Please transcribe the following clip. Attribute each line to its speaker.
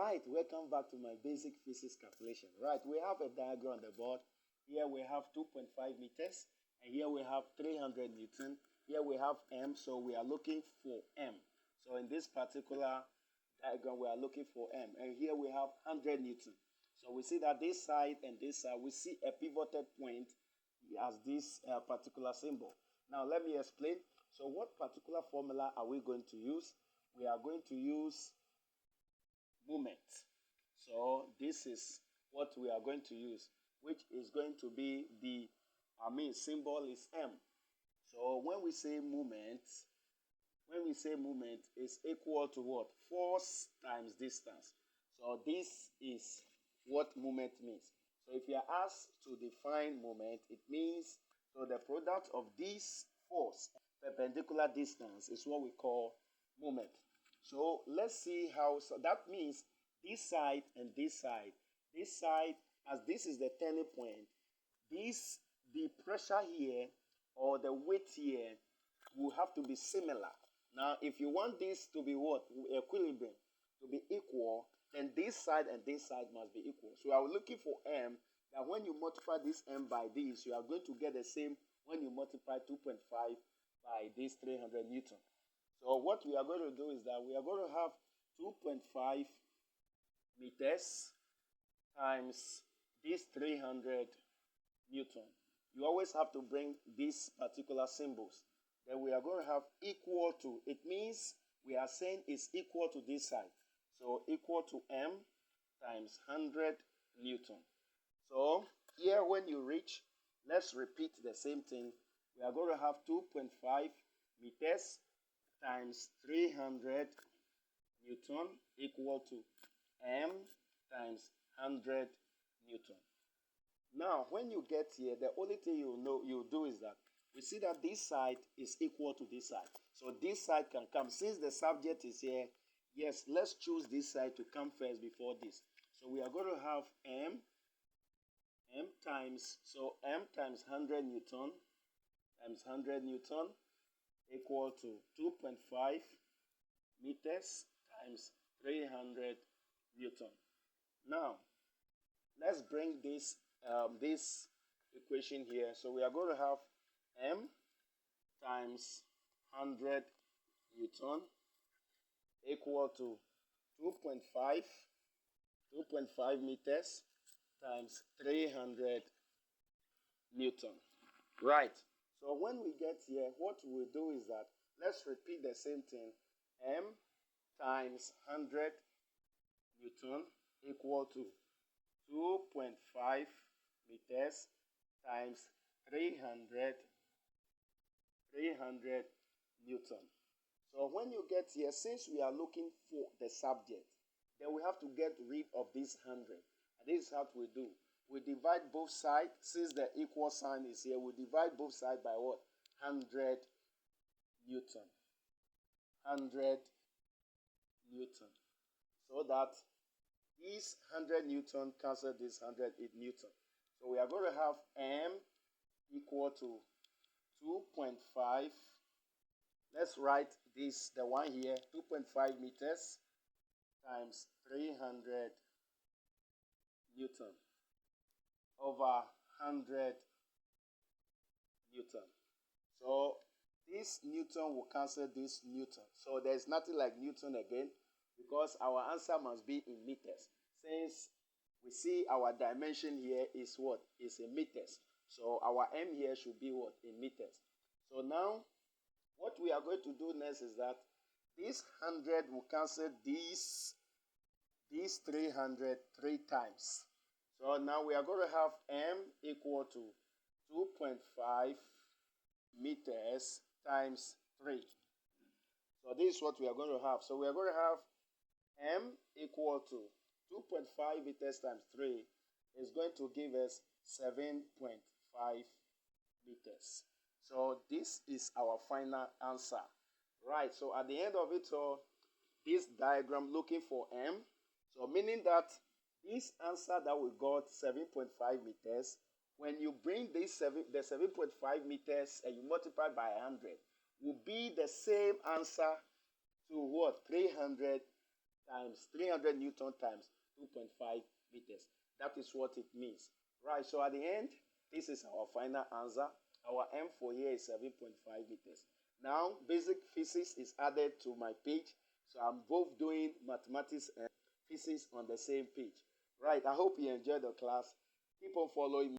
Speaker 1: Right, welcome back to my basic physics calculation. Right, we have a diagram on the board. Here we have 2.5 meters, and here we have 300 Newton. Here we have M, so we are looking for M. So in this particular diagram, we are looking for M, and here we have 100 Newton. So we see that this side and this side, we see a pivoted point as this particular symbol. Now let me explain. So what particular formula are we going to use? We are going to use moment. So this is what we are going to use, which is going to be the symbol is M. So when we say movement, is equal to what? Force times distance. So this is what movement means. So if you are asked to define moment, it means so the product of this force perpendicular distance is what we call moment. So let's see how, so that means this side and this side, as this is the turning point, the pressure here or the weight here will have to be similar. Now, if you want this to be what? Equilibrium, to be equal, then this side and this side must be equal. So I was looking for M, that when you multiply this M by this, you are going to get the same when you multiply 2.5 by this 300 Newton. So what we are going to do is that we are going to have 2.5 meters times this 300 Newton. You always have to bring these particular symbols. Then we are going to have equal to. It means we are saying it's equal to this side. So equal to M times 100 Newton. So here when you reach, let's repeat the same thing. We are going to have 2.5 meters times 300 Newton equal to M times 100 Newton. Now, when you get here, the only thing you'll do is that we see that this side is equal to this side. So this side can come. Since the subject is here, yes, let's choose this side to come first before this. So we are going to have M times 100 Newton times 100 Newton equal to 2.5 meters times 300 Newton. Now, let's bring this equation here. So we are going to have M times 100 Newton equal to 2.5 meters times 300 Newton. Right. So when we get here, what we'll do is that let's repeat the same thing. M times 100 Newton equal to 2.5 meters times 300 Newton. So when you get here, since we are looking for the subject, then we have to get rid of this 100. And this is how we do. We divide both sides. Since the equal sign is here, we divide both sides by what? 100 Newton. 100 Newton. So that this 100 Newton cancel this 100 Newton. So we are going to have M equal to 2.5. Let's write this, the one here, 2.5 meters times 300 Newton over 100 Newton. So this Newton will cancel this Newton. So there's nothing like Newton again, because our answer must be in meters. Since we see our dimension here is what? Is in meters. So our M here should be what? In meters. So now, what we are going to do next is that this 100 will cancel these 300 3 times. So now we are going to have M equal to 2.5 meters times 3. So this is what we are going to have. So we are going to have M equal to 2.5 meters times 3 is going to give us 7.5 meters. So this is our final answer. Right, so at the end of it all, this diagram looking for M. So meaning that this answer that we got, 7.5 meters, when you bring the 7.5 meters and you multiply by 100, will be the same answer to what? 300 times 300 Newton times 2.5 meters. That is what it means. Right, so at the end, this is our final answer. Our M for here is 7.5 meters. Now, basic physics is added to my page. So I'm both doing mathematics and physics on the same page. Right, I hope you enjoyed the class. Keep on following me.